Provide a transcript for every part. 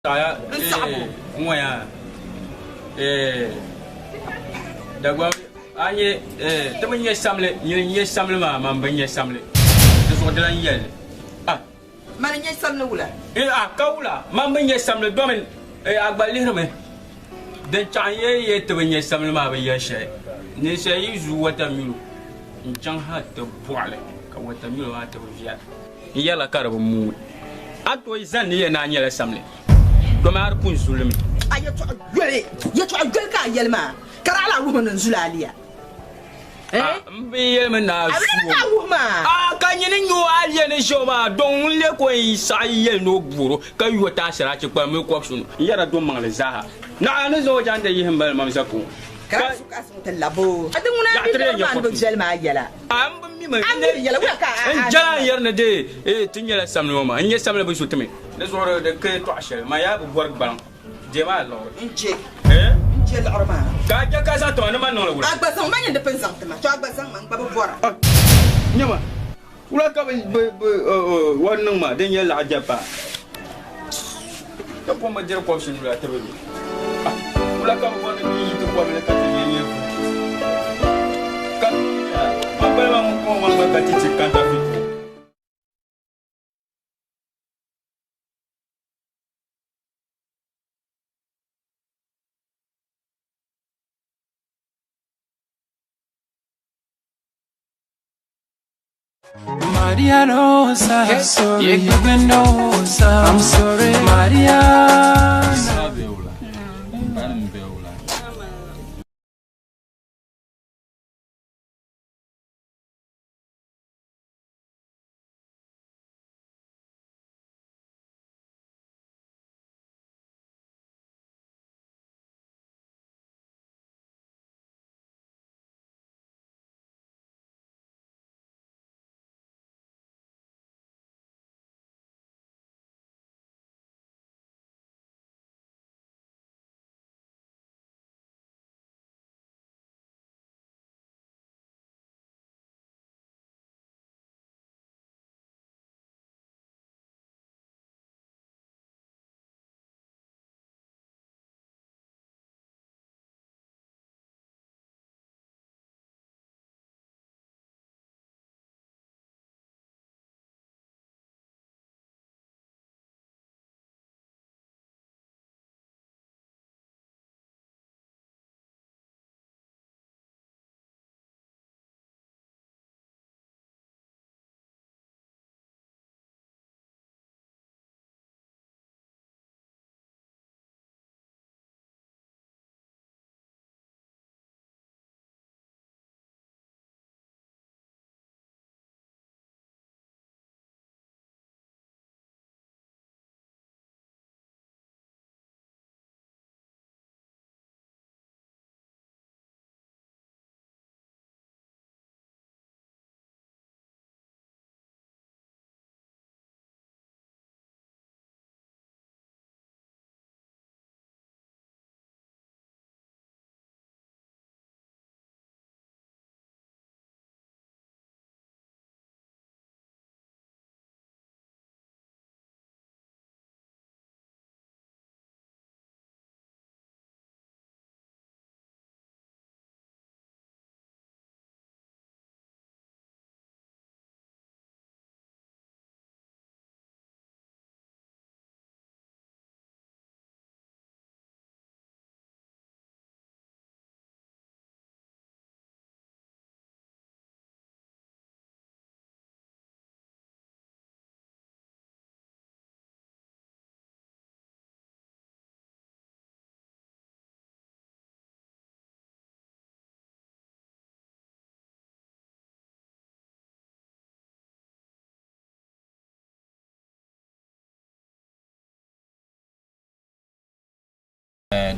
Saya moya dagwa anye temenye samle ma mbenye samle de so de lan yel man nye samle wula kawula mbenye samle domen agbali reme de chanye temenye samle ma be yeshe ni se yizu wata milu nchan ha te boale ka wata milu ha te via yela karabu mu ato izan ni na nyela samle comme ar kun zulmi ayo to gole ya to gol ka yelma karala wuhun zulalia mbi yelma na su kanyini nyu aliene joma don le ko isa yel no buru ka yota sara ci kwa me ko sunu yara do mangle zaha na ne zo jande yihim bal mam zakku ka su ka sun tallabo aduna bi man do jelma yela mi ma yela wa ka jala yarna de tinyala samno ma nye samle bu sutme ne zo de ke to ashel ma ya bu bor balan de ma lo nje nje l'arma ka ka sa to ne ma no wala agbazan ma nyande pen zantma to agbazan man ba bora nyama wala ka wannan ma den yalla ajaba ka po ma jere ko sunu la tebe wala ka wannan ni to ko me ka tanye ka ma ba ma ko ma ka ti kan ta fi Maria Rosa, sorry, I'm sorry, Maria.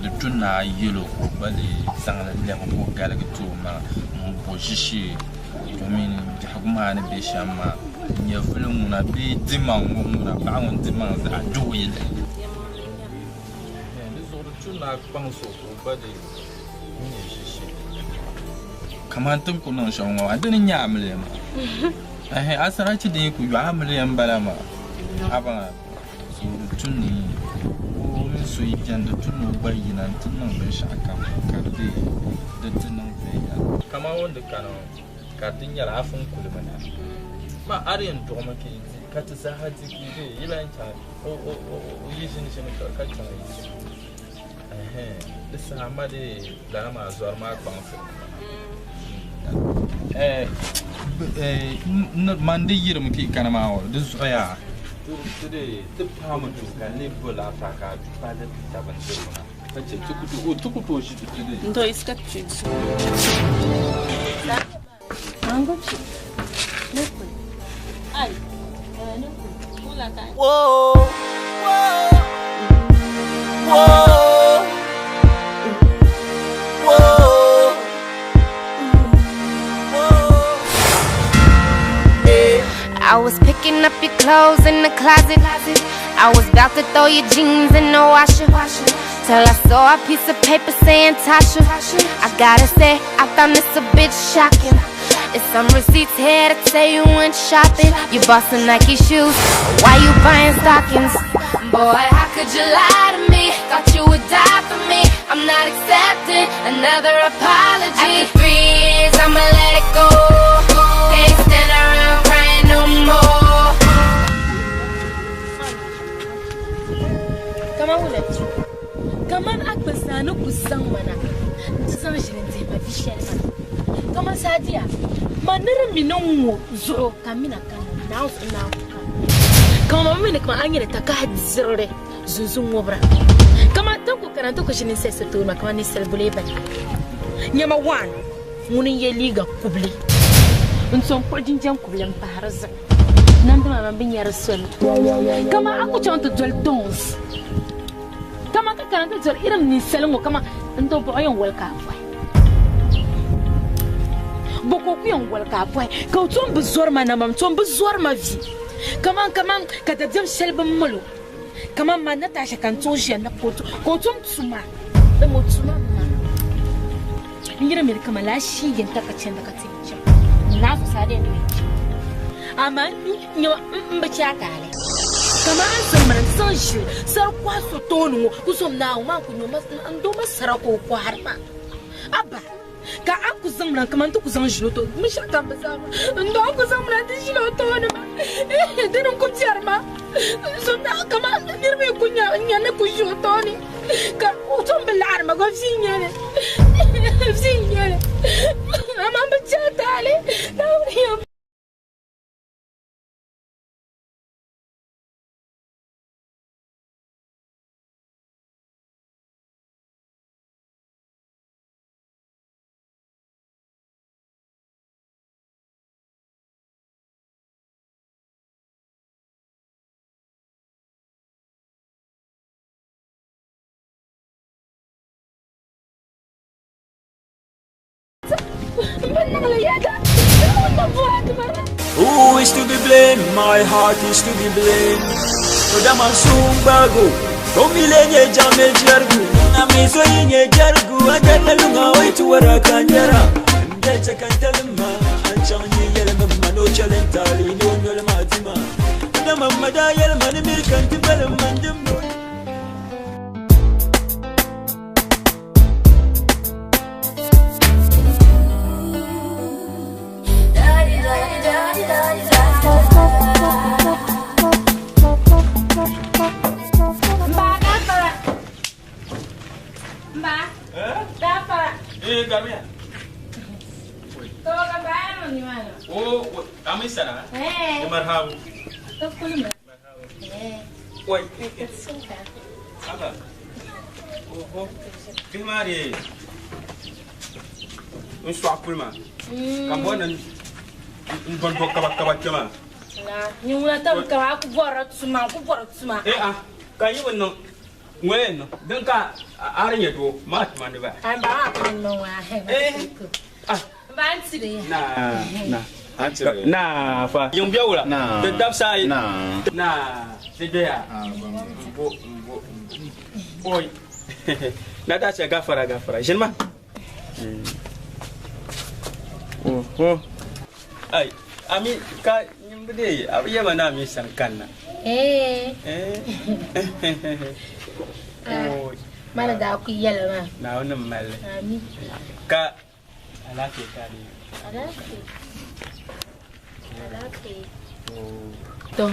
de tuna yelo ko bale sangala le ko galga to ma mo shishi domin hakuma ne be shamma ya fulun na be diman mo na ba won diman za joye le ne zo tuna panso ko bale ni shishi kamantum ko non shonwa adin nyamle ma asara ci de ku yamle bala ma aba so tunni weekend to no by in and to no shaka cardi the dinner veya kama wanda kana kardin yara afun kulmana ma ariyan to make ka ta sa haji ki yilan ta o yi shin ka ta yi da sama da ma zuwa ma kwansu mandi yirum ki kana ma o dus oya today the palm to can live la faka pa da ta ban zuruna tace tukutu shi today ndo iska ci mango ci neko ai neko kula kai whoa I was picking up your clothes in the closet. I was about to throw your jeans in the washer. Till I saw a piece of paper saying Tasha. I gotta say, I found this a bit shocking. It's some receipts here to say you went shopping. You bustin' Nike shoes, why you buying stockings? Boy, how could you lie to me? Thought you would die for me. I'm not accepting another apology. After 3 years, I'ma let it go. Can't stand around crying no more. Come on, let's go. Come on, act as I know kusang mana. Just on the my fish. Come on, Sadia. Manera minongo zo kamina kana now. Come on, minute my angry taka zero zuzum obra. Come on, toko kana toko shinin sesa to makani selbuleba. Nyama one, muni ye liga kubli. Unson pojin jam kubli mpaharaza. Namda mama binyara sol. Kama aku contoh jual tons. Kama kana jual iram ni selongo kama ento boyon welka boy. Boko kuyon welka boy. Kau tuan bezor mana mam tuan bezor ma vi. Kama kata jam selba malu. Kama mana tasha kan tuan jana kotu kotu tsuma. Emo tsuma ma. Ngira mir kama la shi yenta kacenda katincha. Na su sade ni. Ama nyo mbachi akale. Kama ansa mana sanji sar kwaso tonu kusom na uma kunyo mas ando masara ko ko harma. Abba ka aku zamna kama ntu kuzan jiloto mishaka mbazama ndo aku zamna ti jiloto ne ma dinu kutyarma so na kama nirme kunya nyane kujoto ni ka utombe larma go finyane ama mbachatale na uriyo Who is to be blamed? My heart is to be blamed. Kodama sumbago, komilenye jame jargu. Na miso yenye jargu, agana lunga waitu warakanjara. Mdecha kantalima, anchanyi yelma mano chalentali no nyolma tima. Kodama mada yelma ni mirkanti bala mandimno. Gamia. Kau kabar ni mana? Oh, kami sana. Marhaba. Kau kulma. Oi. Suka. Apa? Oh. Kimari. Unswa kulma. Kamu nan bonbok kabak cuma. Nah, nyungla tahu kau aku borat semua. Kayu benar. When don't aren't you much money back? I'm back on no Nah, for young Biola, the dub side, the there. Boy, that's a gaffara, Gemma. Oh, I mean, I have a name, Miss Sankana. mana da ku yalma na wannan malle amin ka alake ka ne alake to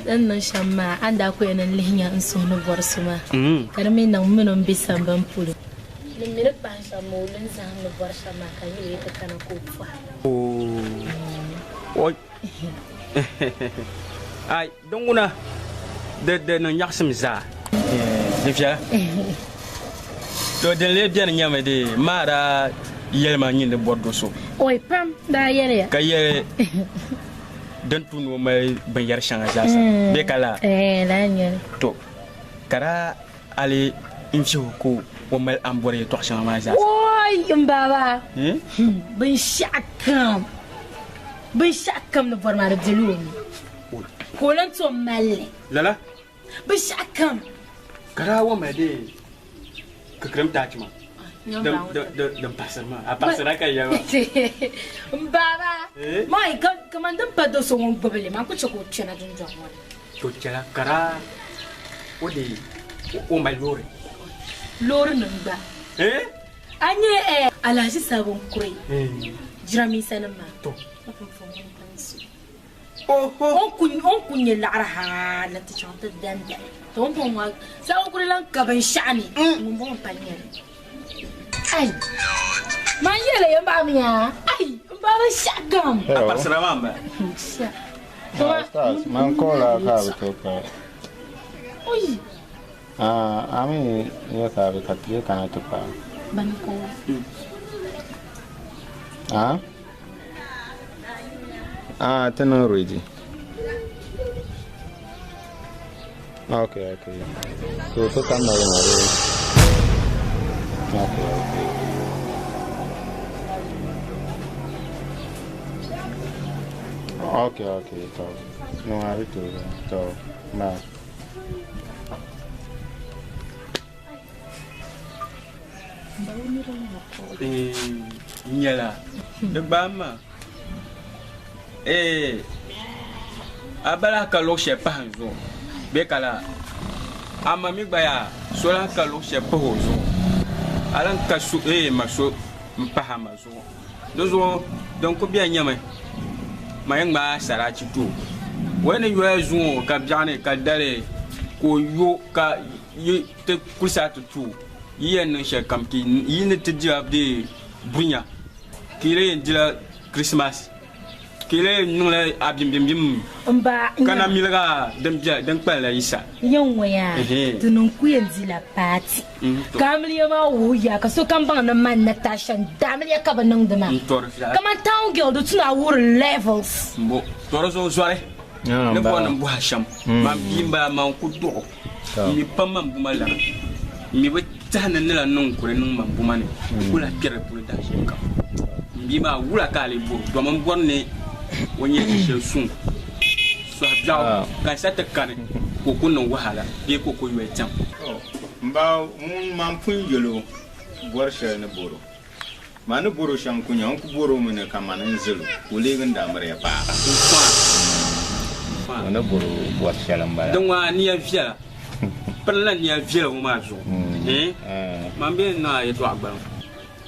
dan nan shamma anda ku yanan linya in so no borsu ma karmi nan munon bisan ban pulu ni mi ba shammo lin san no borsa ma kan yi ka kana ko fa o ai don una de no yaksim za Livia to de le bien nyame de mara yelma nyi de bordo so oi pam da yere ka ye dan tunu mai ban yar shanga za sa be kala la nyere to kara ali inchi ko o mal ambore to shanga ma za oi mbaba bin shakam no forma de jelu ko lan to malle lala bin shakam kara wa mai de ka krem ta ci ma dan pasar ma a pasar aka yi yawa mbaba mai kaman dan pado so won bobele ma ko choko chena dun jomon to kala kara o de o mai lori nan ba anye alaji sabon kure jira mi sanan ma to on kunye la'arha la ta chanta danda to on pon sa on kure lan ka ban shani mun bon panyere ai man yele yamba miya ai mbaba shagam a pasar ma ba Stars, man kola ka to ka. oi Ami ya ka ka tiye kana to ka. ban ko Tana ready. Okay. So to come now. Okay. So no worry to. So now. nyala de bama abala ka lo she pa hanzo be kala amami baya sola ka lo she pa hozo alan ka su maso mpa ha mazo dozo donc bien nyame mayengba sarachi tu wani yo azu ka biane ka dare ko yo ka yi te kusa tu yen she kam ki yin te diabde bunya kire ndila Christmas kire nula abim mba kana milga dem pala isa yan waya tunun ku yanzu la party kamliya ma wuya ka so kan ban na man na tashan damliya ka ban da ma kama town girl do tuna wur levels mbo toro so soare ne bon mbo hasham mam bimba man ku do ni pamam bumala mi ba tana nila non kure non man bumane kula kire pour da shi kam bima wula kale bo do man borne wonye shi sun so habjaw ka sata kan ko kunno wahala be ko ko ywe tam Mba mun man pun yelo borsha ne boro. Manu boro shan kunya ku boro mun kama nan zulu ko legin da amare ba. Wana boro borsha lamba. don wa ni ya fiya parla ni ya fiya o ma zo man be na ya to agba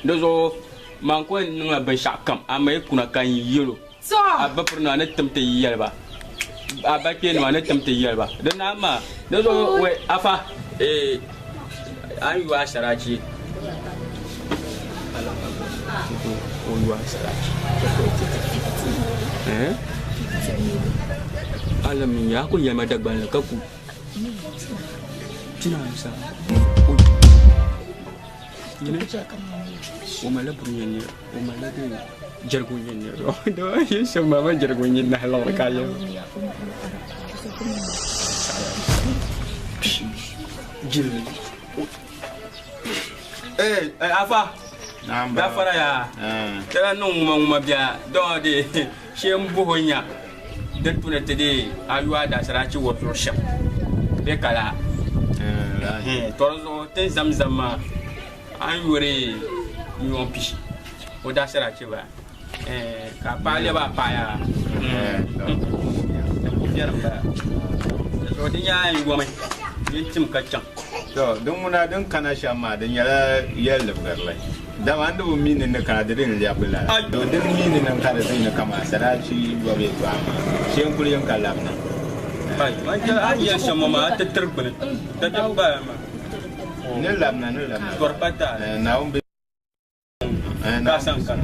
do zo man ko ni na ban shakam amma kuna kan yelo so abba purna na tamta yelba abba ke no na tamta yelba dan na ma do zo we afa an yi wa sharaci o yi wa sharaci alamin ya kun yalma dagban ka ku tina sa o mala bunyen o mala de jargonyen ne do yin shamba ban jargonyen na halal kaya jil afa da fara ya tara non ma biya do de shem buhonya dan tuna tede aywa da saraci wato sham be kala torzo ten zamzama an yore yon pishi o da saraci ba ka pale ba paya so dinya yi gome yin tim ka can to don muna don kana shama don yala yalla garlai da wanda bu min ne ka da din ya bula do din min ne ka da din kama saraci ba be ba ma shen kuliyam kalamna ai man ja ya shama ma ta turbin ta dabba ma ne lamna torpata na umbe na sangkan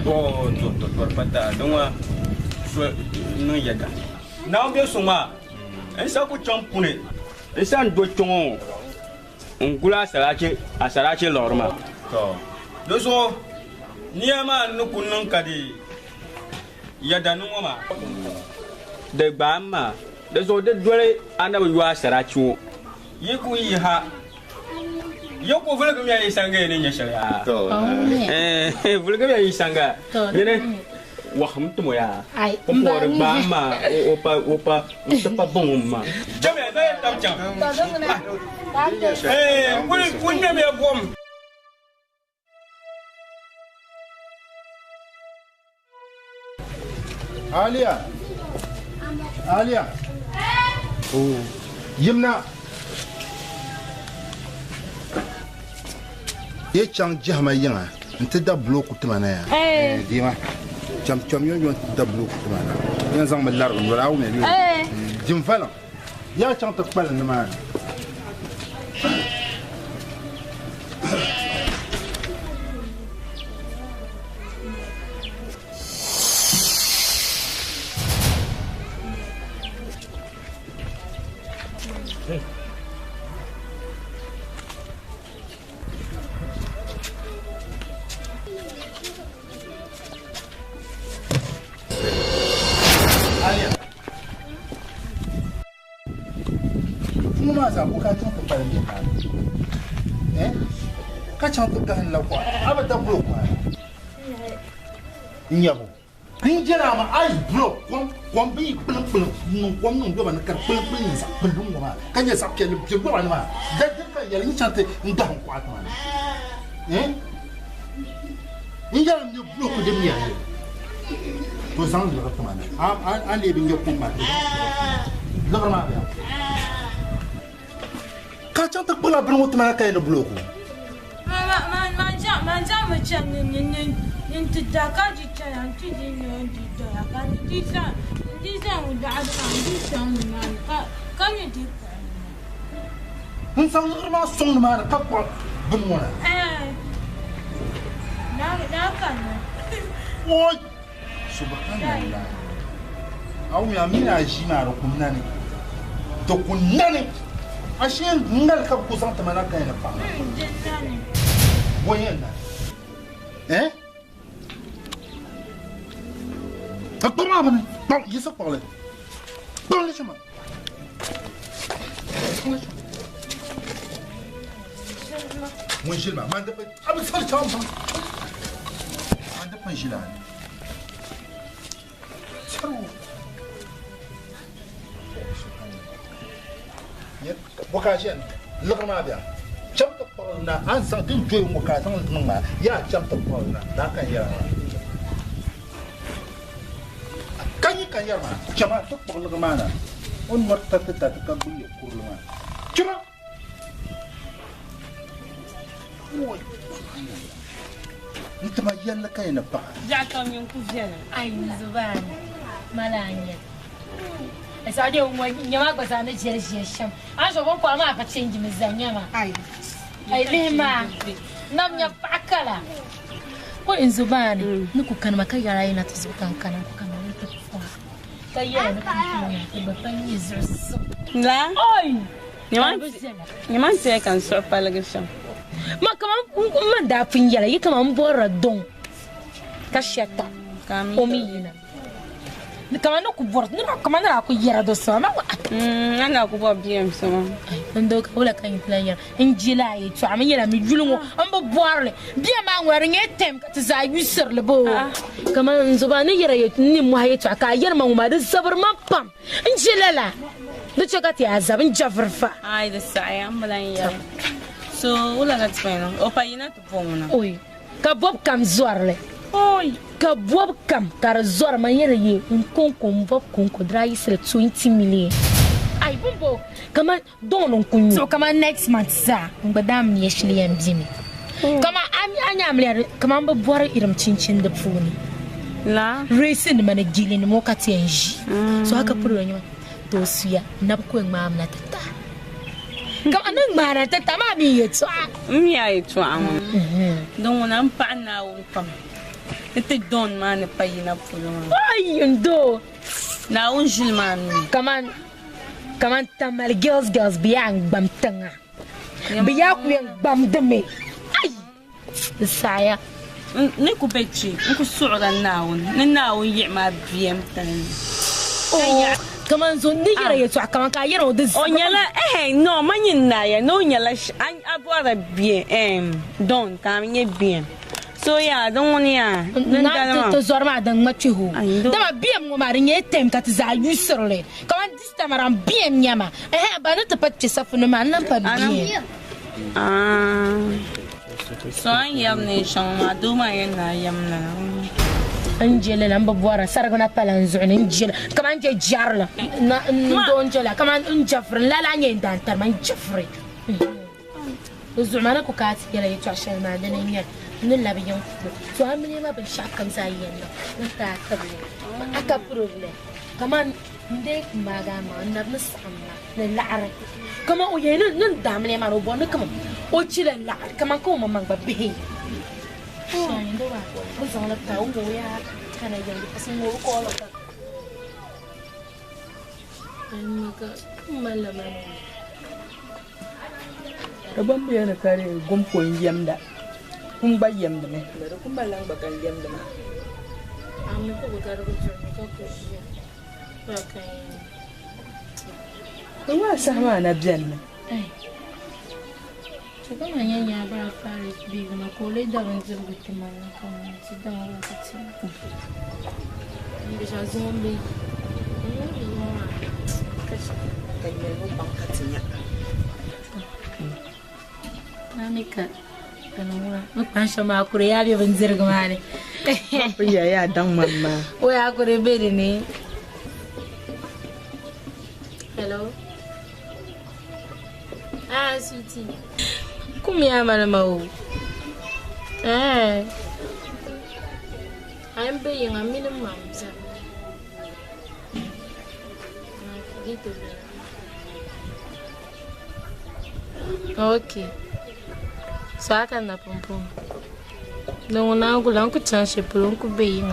oh to torpata don wa so no yada na umbe suma en sa ku champune en sa ndo chongo ngula sarache lorma to do so niama nukunun kadi yada nu ma de bama de so de dole anabu ywa sarache yiku yi ha yoko vulga mi ayi sanga ne nya shari'a to vulga mi ayi sanga ne wa hamtu mo ya ko por ba ma opa pa bon ma jame da tam cham kun ne me bom Alia oh yimna ye chang jahma yinga nti da bloku tmana ya dima cham yo da bloku tmana yan zang malar wala aw me jim fala ya chang ta pal na ma sa ko ka tun pa ni ka chan to ka la kwa aba da blo kwa nyabo kin jira ma ai blo kom bi pulum kom no do ba na ka pulum sa pulum ma kan ya sa ke ni bi ba ma da ka ya ni chante nda kwa ma ni jara ni blo ko de mi ya to sang ni ka ma an le bi ngop ma la ma ya ka chan ta pula bro mutma ka no bloco manja macam ni tidak kaji caya nanti dia tidak akan dia udah ada dia mana kami di Insang rumah song mana kapal benua nak kan oi subhanallah au mi amina jima ro kunani to kunani ashin ngal ka ku santa mana ka na pa boyena toma bana bon yesa parle bon le chemin Moi j'ai le mal de pas avec ça le chambre mal de pas j'ai là ya bokajen lugma biya cham ta na an sa din joy mo ka san lugma ya cham ta na da kan ya kan ya ma chama to lugma na on warta ta ka bu ya kurluma chama oi انت ما يلا كاين با جاكم يوم كوزينا اي زبان ملانيا Essa dia uma nyama kwa sana jereje sham. Anjo bon kwa ma ka change mizanyama. Ai lema. Namnya pakala. Ko inzubani nuku kan makayara ina tuzukan kana kana nita kwa. Kayara nuku ba panyi zurso. La? Oi. Nyaman te kan so palaga sham. Ma kama manda pinyala yikama mbora don. Kasheta. Omina. Kama no kubort no kama na ku yera do sama ana ku ba biem sama ndo ka wala kan player injila yi to am yera mi julungo am ba boarle bia ma ngware ngetem ka tza yusir le bo kama nzobani yera yi ni mu haye to ka yera ma nguma da sabar ma pam injila la do chakati azab injafarfa ai da sai am lan yera so wala na tsena o pa ina to pomona oi ka bob kam zoarle oi ka bob kam kar zor ma yere ye un konko bob konko dra yisre 20 million Ay, bumbo. Come on, don't. So come on next month, sir. Madam, yeshli and Jimmy. Come on, I'm there. Come on, but what iram chinchin the phone. La Racing man a gillian mokati and so I can put on you. Those here, Napquing mam na tata. Come on, man, at the tamami, it's me, I try. Don't want to pan now. Come. It's a don man, a paying up for you. Why you do? Now, man. Come on, tamal girls, beyond bamtanga. Beyond bam the me. The sire. Nico Betchy, Uncle Sora now, yet my BM time. Oh, come on, so nigger, you know this. Oh, yella, no, money, no, yella, I've got a BM. Don't come in BM. So, yeah, don't want ya. Not to Zorma than what you who. There are BM woman in that is our usually. Come on, this time around BM Yama. I have but not to put yourself in a man. So I am nation, I do my end, I am now. Angela number Bora, Saragona Palans, and Angela. Come on, Jarla. No, Angela. Come on, Jeffrey, Lalanya, and my Jeffrey. Zumana Kukat, yellow trash and man, and yet, no loving young. So how many of a shot comes I in? Not that. I can prove it. Come on, Dick Magama, never the Lara. Come on, you know, damn name, I don't come on. Oh, children, come on, come among the behave. Oh, I know what's on a cow, and I young person will call it. My lemon. A bumpy and a carry gumpo in Yamda. By Yam the man, but a Kumbalang back and Yam the man. I'm not going to go. Okay. Who was someone a gentleman? Come on, yeah, but I find big and I call it down with the man. Come sit down with it. It's a zombie. Nanika. Look, I shall my Korea even Zergomani. Yeah, dumb mamma. Where I could have been in it. Hello? Ah, sweetie. Come here, Madame. I'm paying a minimum. Okay. So I can not pump. No, now go down to chance to put on to be.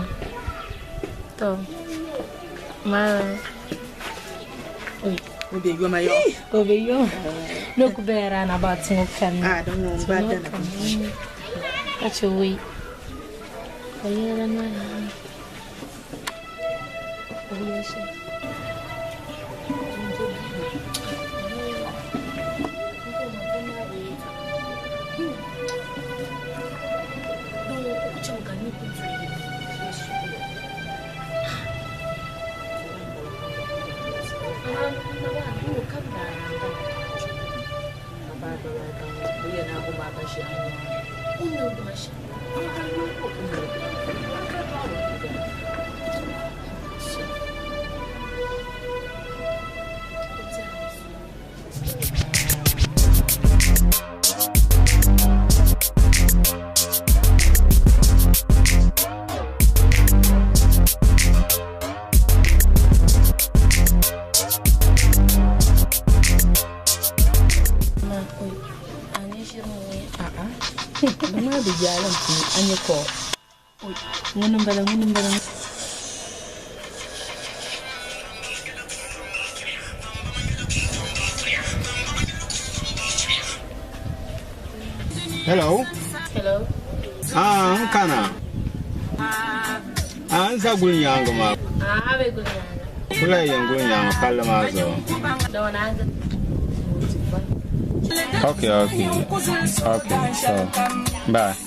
My. Obe yo mayo. Obe yo. No kubera na batting can. I don't know bad. That's your way. Hello. Hello. Kana. Sagul yang ma. Habe gulana. Kula yang gul yang kala ma zo. Don't answer. Okay. So, bye.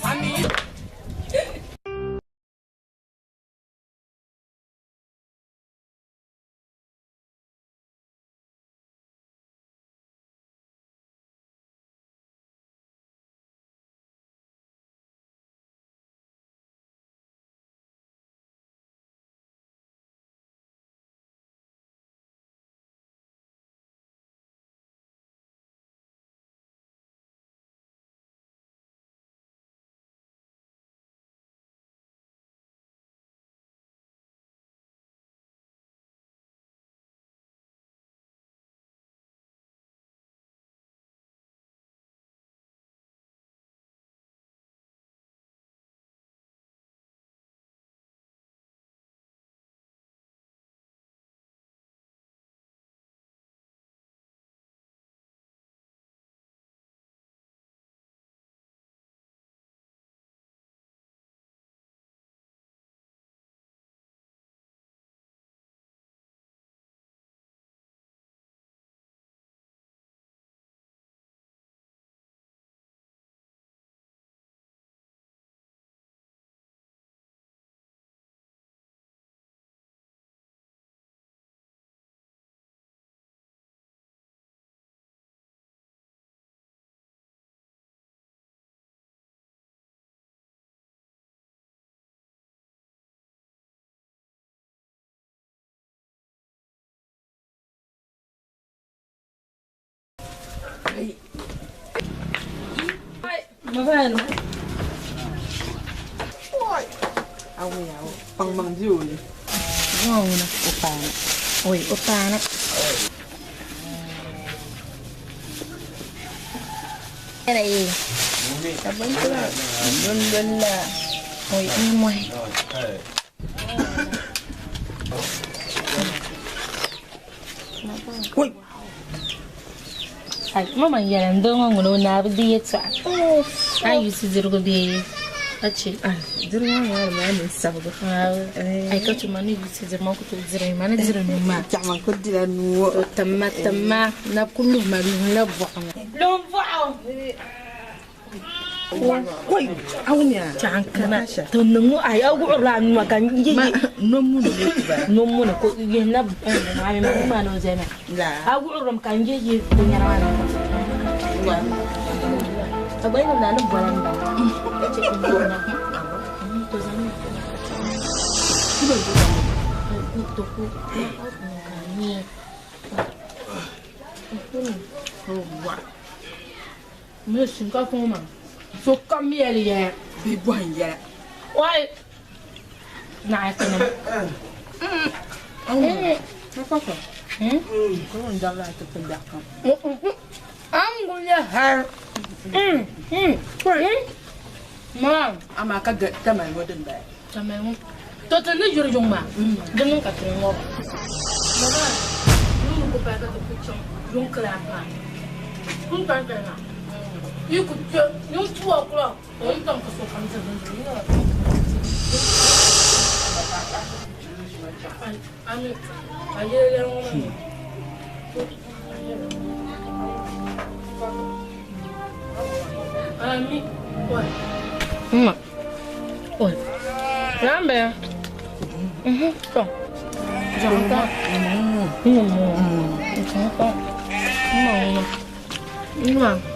Mabano. Oi. Awi. Pang mangjuli. No, una opana. Oi, opana. Era aí. Tá bom, alhamdulillah. Oi, mãe. Oi. Ai, mamãe, ela andou no nabo de etsa. Ai, isso zero be. Achi. Ai, zero não sabe. Ai, que tu mani isso zero mal que tu zero, mana zero no ma. Chama ko dira no. Tama na kullu ma la buang. Long buang. Oi, awunya. Chankana. To nungu ai agu ran ma kan yi. No mu no mu ko yi na ai ma no zena. La. Agu ram kan yi punya ran. Abai na nan bulan ba. Kace ko na. To zan. To ko ni. Wa. Me sin ka ko ma. So come here, yeah. Be boy, yeah. Why? Nah, I can't. Apa? Kau jangan lah itu penjahat. I'm going to have. Mom, I'm a kaget teman modern dah. Teman, total ni juru jumpa. Jangan kata ngop. Mama, lu mau pakai tu picong, lu kelapa. Lu tak kena. You could you 2 o'clock. Don't come for something.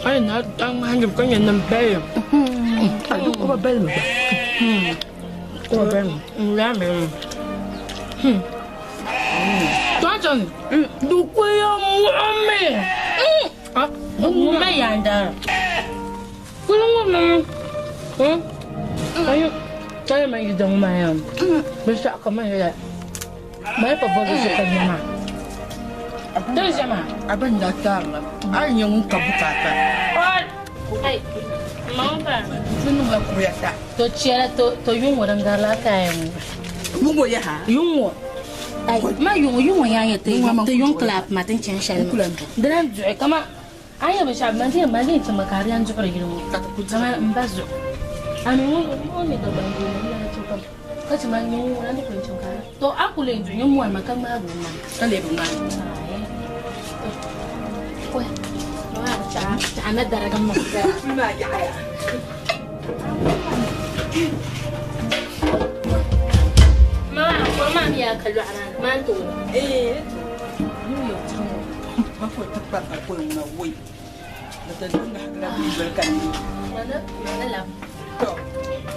Ai nó đang ăn giùm có nhà nằm bê à? Ai lúc có bê mà? Có bê mà? Lá mẹ. Quá trời, đủ quê ông mẹ. Mẹ dàn đà. Quê ông mẹ. Cái mày đồng mày à? Bây giờ có mày vậy? Mấy bà bố đi sự cảnh nhà mà. Đây xem à? Abang datang lah. Ai yang kabukata. Ai, mau ba? Sunu la kuyata. To chiara to yung orang gala kai. Yung ya ha? Yung. Ai, ma yung yang ya te yung club ma tin chen shal. Dan ju kama aya ba sha man tin ma tin ma karian ju kare giru. Sama mbazo. Ami mun ne da ban giru na to kam. Kace ma yung ran ko chen kara. To akule ju yung mu ma kan ma bu ma. Kale bu ma. Wah, ana darah kamu. Mana ya? Mama dia keluaran mantu. New York tahu. Apa tempat apa yang nak wui? Betul dah lagi berkan. Mana lah?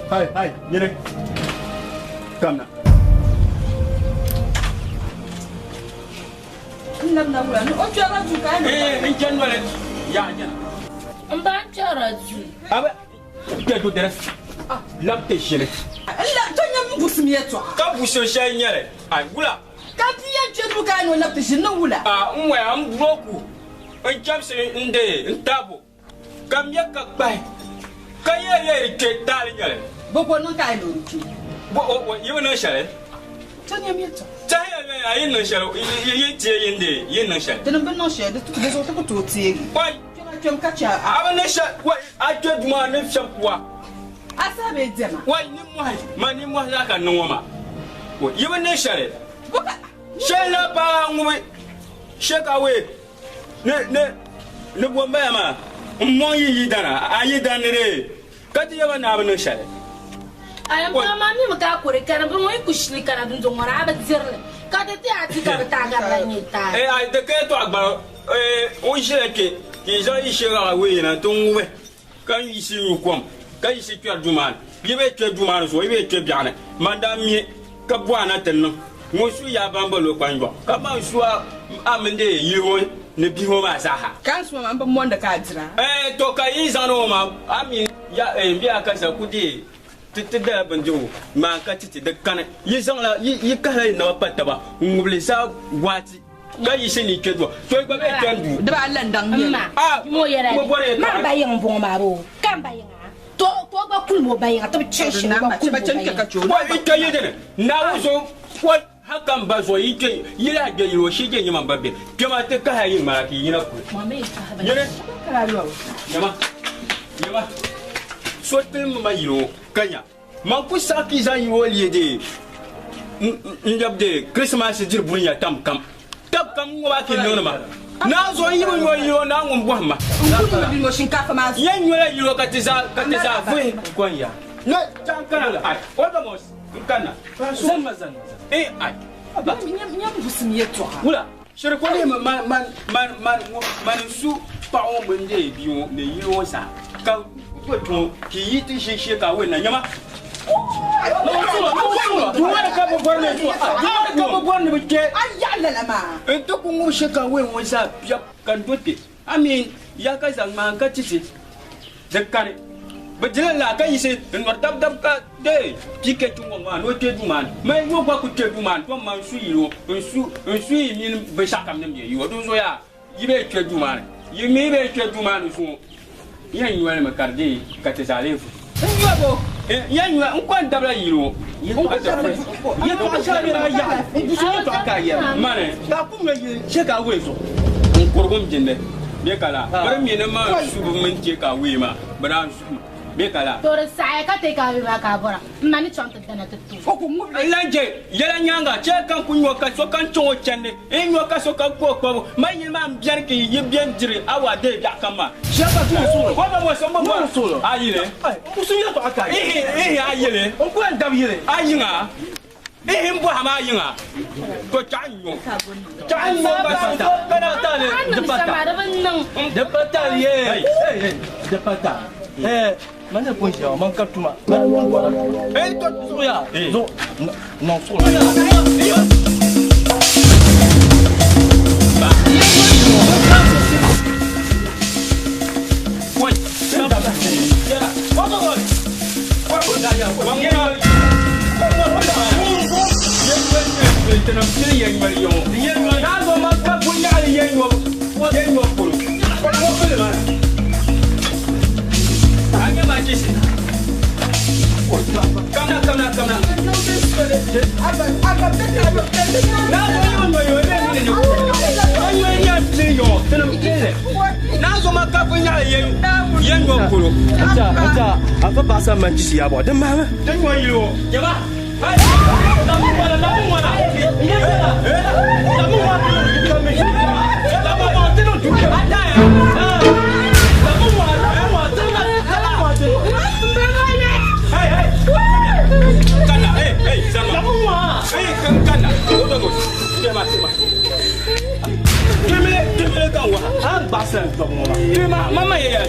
Hai, ni. Kam na. Nam bulan. Oh cara juga. Ni Januari. Ya. Mbak cara tu. Apa? Dia tu deres. Lam te shele. Allah tanya mbusmiya tu. Ka buso shay nyere. Ai gula. Ka tiya jedu ka no lapti shinna wula. Nwe am bloku. En chamse nde ntabo. Kam yakka bai. Ka ye ke tali nyere. Bobo non ka no ruki. Bo yiwo no shele. Tanya mi tu. Tanya yin no shele. Yi tie yinde, yin no shele. Tena ben no shele, tu ke zo ta ko to tie. Wai. Twem ka cha. Aba no shele. Wai, atwed ma ne shampwa. Asa be dema. Wai ni mo ya ka no ma. Wo yiwo ne shele. Boka. Shele pa ngwe. Sheka we. Ne bo ma. Mo yi dana, ayi danere. Kati yawa na aba no shele. Ayam mama mi maka kore kana bu moy kushli kana dun jongora aba zirle. Kati ti ati ka ta ga la ni ta. Ai de ke to agba o jele ke ki zo yi shega we na tungwe. Kan yi si ukom. Kan yi si twa duman. Yibe twa duman so yibe twa biane. Manda mi ka bwana tenno. Mo su ya bambalo kwanjo. Ka ma su amende yiwo ne biho ma saha kan so man ba mon da ka jira to ka yi zano ma ami ya biya ka sa kudi tida banjo ma ka titi da kana yi zan la yi ka la na patta ba ngubli sa wati ka yi shi ni kedo to ba be tendu da ba Allah dan ne mo yera ma ba yin bon ma bo kan ba yin to ba kul mo ba yin to cheshi ba kul ba chen ka cho wa ita yi de na wuzo ko hakan ba zo yi ke yi la ge yo shi ge nyama babbe kema te ka yi ma ki yi na ku mame ka ba yene kala yo yama so tem ma yo kanya man ku sa ki za yi woli de ndabde Christmas jir bunya tam kam wa ki nona ma na zo yi mo yo na ngum bo ma bi mo shinkafa ma yan yo la yo ka tiza fu kwanya ne tankana ai wada mo kana zan mazan ai ba nyam busum yeto wala shere ko ne man su pa o mende bi o ne yi o sa ka ko to ki yi ti shi ka we na nyama no wala ka bo borne to wala ka bo borne bi ke ayalla la ma to ko ngo she ka we o sa pya kan dote amin ya ka sang ma ka titi de kare bajila la ka yise nor dab ka de pike tu ma no te du man mai wo kwa ku te du man to man su yiro su yi min be shakam ne mi yo do zo ya yibe te du man yimi be te du man su yan yi wala makarde ka te zalefu yabo yan yi on kwa dabla yiro on kwa dabla ya to ka be na ya bu so to aka ya mane ka ku me she ka we so on korgom jinde be kala bar mi ne ma su bu mun je ka we ma bara su bekala tore sai ka te ka ba ka bora mani chonta dana tutu foko mu lanje yela nyanga che kan kunyo ka so kan chongo chande enyo ka so ka ko ko mai ma mbiar ki yibien jire awa de da kama shaka tu solo ko ba mo so mo solo ayile musu ya to aka ayile on ko ndab yile ayinga mbo hama ayinga to chanyo ba sa kana tale de pata ye de pata mana pun siapa mangkap cuma itu ya zo no solo apa bahasa mancis ya boh demam tengok you jawab mama ya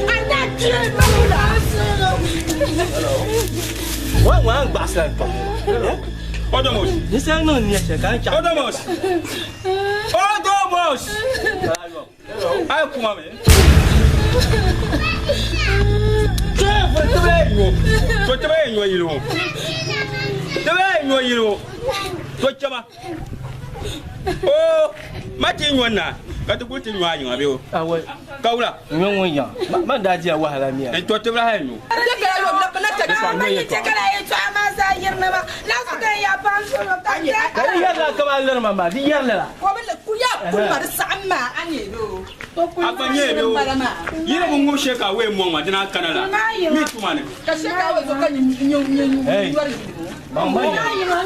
Wang basah tu. Odomos. Ni saya nak ni saya kan cakap. Odomos. Ayo kumame. Tebe nyo yiro. Tebe nyo yiro. Tochama. Oh, mati nyo na. Kata kuti nyo ayo ngabe o. Awak. Kaula. Nyo ya. Mak dah dia wah lah ni. Itu tebe lah nyo. Kali ya kemalan mama, dia lah. Apa ni? Ia mungu sheka we mama dina kanala. Mi tumane. Hey. Mama ya.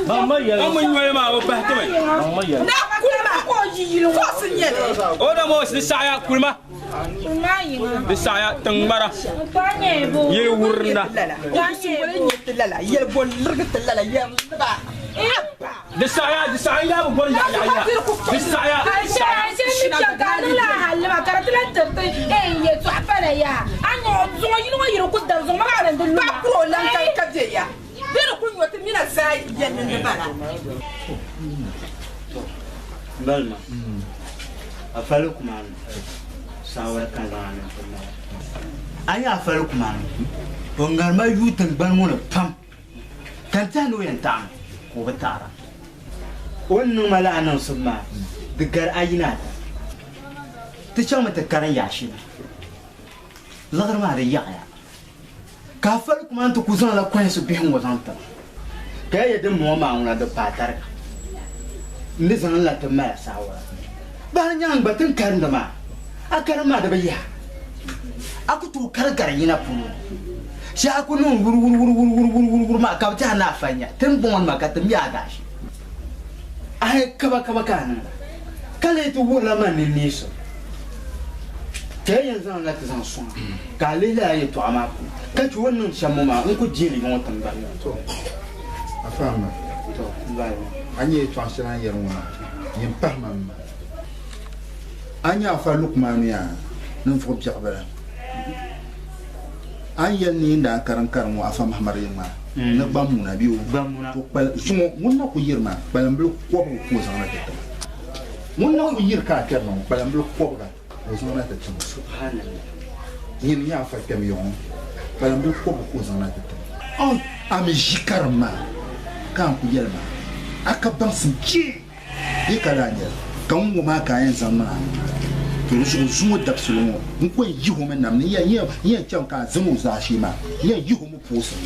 Mama ya. Mama nyoe ma o pa teme. Mama ya. Na kulma ko yilo ko sinyele. Oda mo si saya kulma. Di saya tengbara. Ye wurna. Ye bol lirga lala ye ba. Di saya bol ya. Di saya. Saya ni cakap lah hal macam tu lah terus. Ye tu apa lah ya? Anu zong ini mah yiro kuda zong mana ada dulu. Pak pro lang kai kaje ya. Pero kun wata mina sai yan ne bana. Balma. afalu kumanu sawar kan zan anya afalu kumanu bongal ma yutan ban wona pam kan tanu yantam ko batara wannan mala'anan summa digar ayina ta ce mata karan yashi lagar ma da yaya kafar kuma ta kuzan la kwan su bihin wazanta kai yadda mu ma una da patar ni zan la ta mara sawa ba nyan batun karin da ma a karin ma da bayya aku to kargar yana funu shi aku nun wur ma ka ta na fanya tun bon ma ka tun ya gashi ai kaba kan kale to wala man ni niso kayan zan la ta zan son ka lela ya to ama ka ci wannan shammu ma in ku jeli gon tan ba to afama to bai anye to asana yarwa yin pahman anya fa lukman ya nan fo biabara anya ni nda karan mu afam hamar yima na bamuna biyo to pal sumo munna ko yirma balambu ko ko zana ta munna ko yir ka kerno balambu ko ga ko zana ta subhanallah yin ya fa kam yon balambu ko ko zana ta on am jikarma kan ku yelma aka ban sinci yikalanya kan mu ma kayan zamana to su zuwa da su mu in ko yi ho men nam ne ya can ka zamu za shi ma ya yi ho mu fosu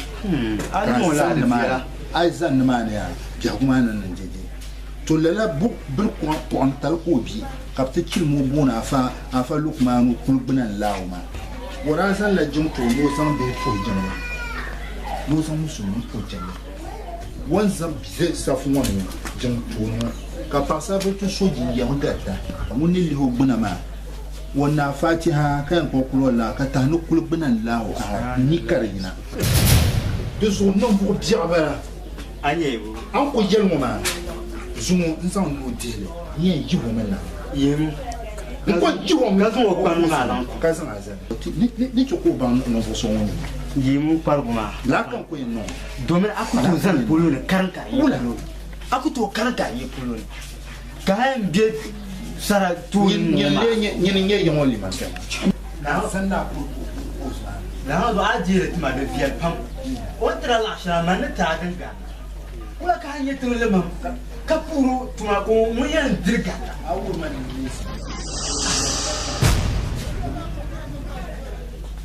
an mo la ma ai zan ma ne ya ja kuma nan nan jeje to lala bu bir ko on tal ko bi kapte kil mu bona fa lukmanu kulbunan lauma wara san la jum to no san be ko jama no san musu ko jama wan zam bi sa fu woni jum to no ka pasa bu to soji ya ngata mun ni ho buna ma wannan fatiha kan kokolo la ka ta no kulbunan lawo ni karina de so non bu diabara anyebu an ko jelmo ma zumo nsan no dile yen yi ho mena yem ko ji ho ga so ko anu na ka san aza ni choko ban no so woni yem parguma la kan ko no domin akuto zan bolo ne karanka yi akuto karanka yi bolo ne kayan biye sara tu nye yongoli man kan na san na ko na do ajire tuma da fiel pam otra la sha man ta danga wala ka hanye tun le mam ka puru tuma ko mu yan dirga awu man ni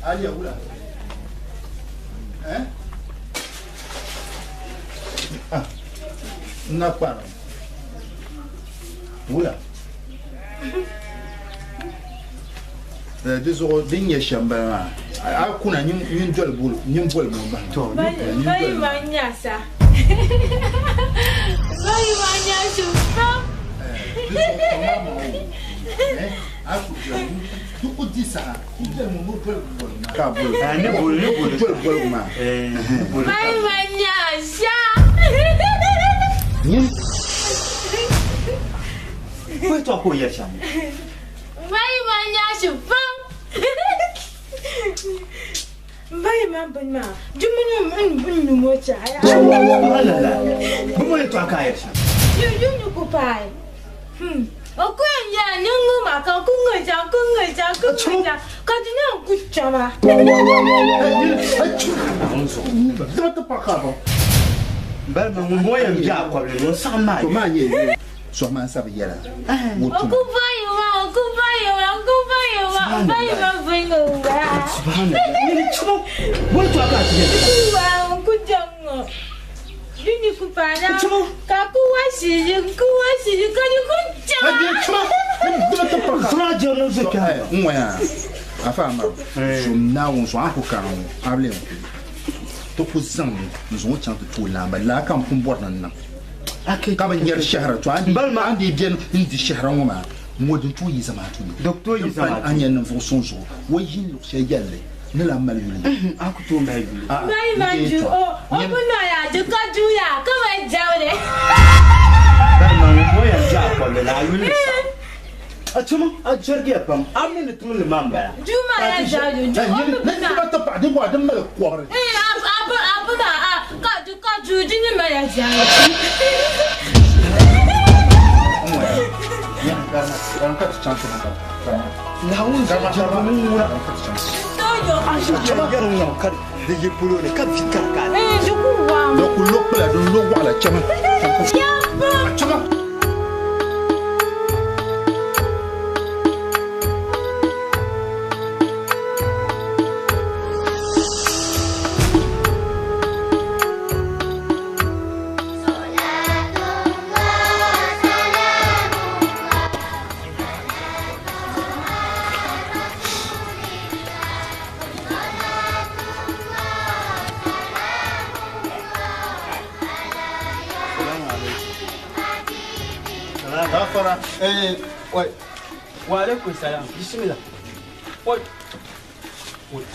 ali wala na para wala deso dinye shamba a kuna nyun jol bulu nyun bol mo ba to bai manya sa bai manya su a ku tu ku disa jol mo bol ka bol ne bol jol ma bai manya sa nyun ko to ko ya sha bai manya su bai ma ban ma jumunum in mota ya bumo to aka ya sha you ku pai o ko ya nyungu ma ka ku ngoja ka dinya ku chama do to pa ka ba ba ma mo ya ja ko le no sa ma to ma ye so ma sa yela o ku bai bingo wa subhanallah ni chumo mo to aka ti wa ku jango yuni ku para ka ku wasi ka ni ku chama do to pa ka fra je no se ka nwa afama so na won so aku kan able to ku zan zo chan to lamba la kan kun bor nan ka ban yar shahara to an bal ma andi bien indi shahara ma modin to yi zama to docteur yi zama an yan nan fonction zo wayin lo sai yalle ne la mal yuli aku to mai yuli mai manju o buno ya ju ka juya ka mai jawre bal ma mo ya ja ko le la yuli a chuma a jerge pam amne ne tum le mamba juma ya jaju ju ne ba ta pa de bo adam mal ko re abu ba ka ju ni mai ya jaju ka ta chance ka na hun ga ma ta mun mura kar da yi pulo ne kan fikar ka du coup wa do ku lok la do lok wala chama chama Gafara. Wait. Waalaikum salam. Bismillah. Wait.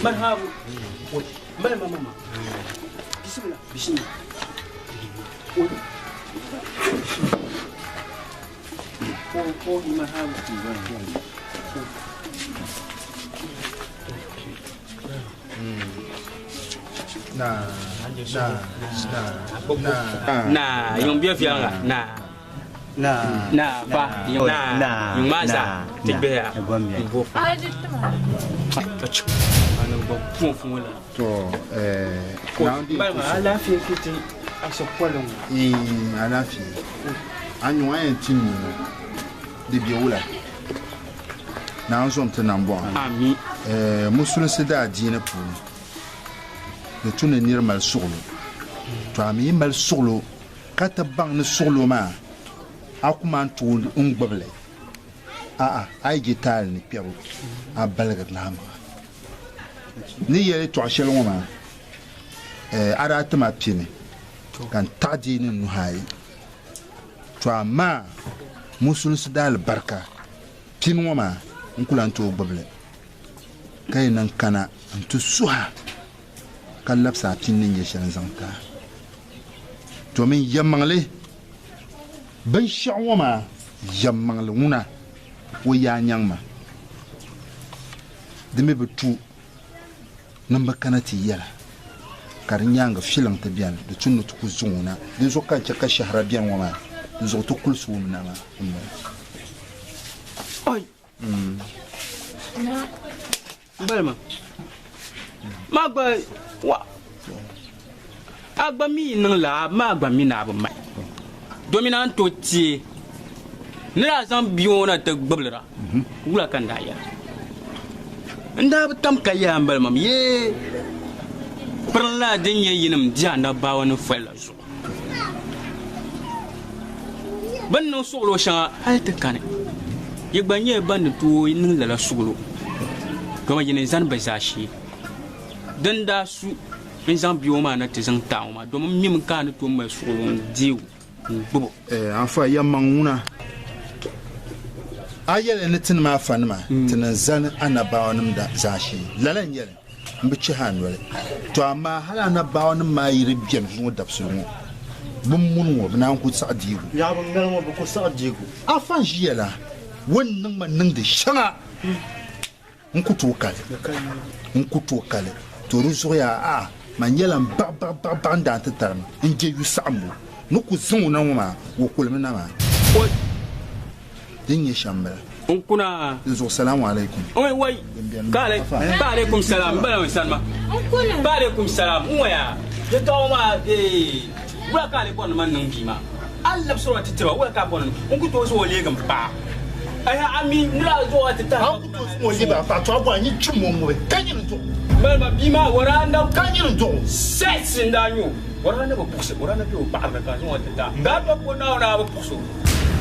Marhaba. Wait. Mama. Bismillah. Bismillah. Wait. Oh, marhaba. Nah, yung biar fianga. Nah, ba, yung masa, tigbea. Ano ba pufu wala? To alafi kiti aso kwalong. Alafi. Anyo ayen tinu de biewula. Na anzo mtenambo. Ami. Musul seda dina pu. De tune nir mal suglo. To ami mal suglo kata bang ne suglo ma. Akuman tul ungbable ay gital ni piabu a balgat lama ni yele to ashelo ma ara tama pini kan tadi ni no hay to ama musul sidal barka tin wama unkulan to gbable kay nan kana antu suha kan lapsa tin ni yeshan zanta to min yamangle ben shawama yamang luna wo ya nyangma deme betu namba kanati yala kar nyanga filang ta bian de tunu to kuzuna de zo kan ka shahra bian wama de zo to kul su na ma oi na balma magba wa agba mi nang la magba mi na ba mai dominant to tie nira zan biona ta gbablera wula kan da ya nda tam kaya ambal mam ye perla din ye yinam dia na ba wani fela zo ban no solo sha halta kane ye gbanye ban to nin la suglo kuma yin zan ba zashi dan da su in zan bioma na te zan tauma domin mim kan to mai suglo diu bobo afa yamanguna ayele ne tin ma fanma tin zan anabawanum da zashi lalan yele mbici hanwale to amma hala anabawanum ma yiri biyan mu dabsulmu bun munwo bana ku sa'digu ya ban galmo ba ku sa'digu afan jiyala wannan man nan da shanga in ku to kale to ruzo ya man yelan ba da ta tarma in je yu sa'ambu nuku zuna ma wo kulmina ma din ya shambara unkuna zo salamu alaikum wai kale ba alaikum salam ba salma unkuna ba alaikum salam waya ya tawo ma wa kale kon man nan bima Allah so wata tira wa ka bon unku to so le gam ba aya ami nira zo wata ta unku to so le ba fa to abwa ni chimo mo kan yin to ba bima waranda kan yin to setsin danyo waranda ba pukse waranda bi ba ba ka zo wata ta ga to ko na ba pukso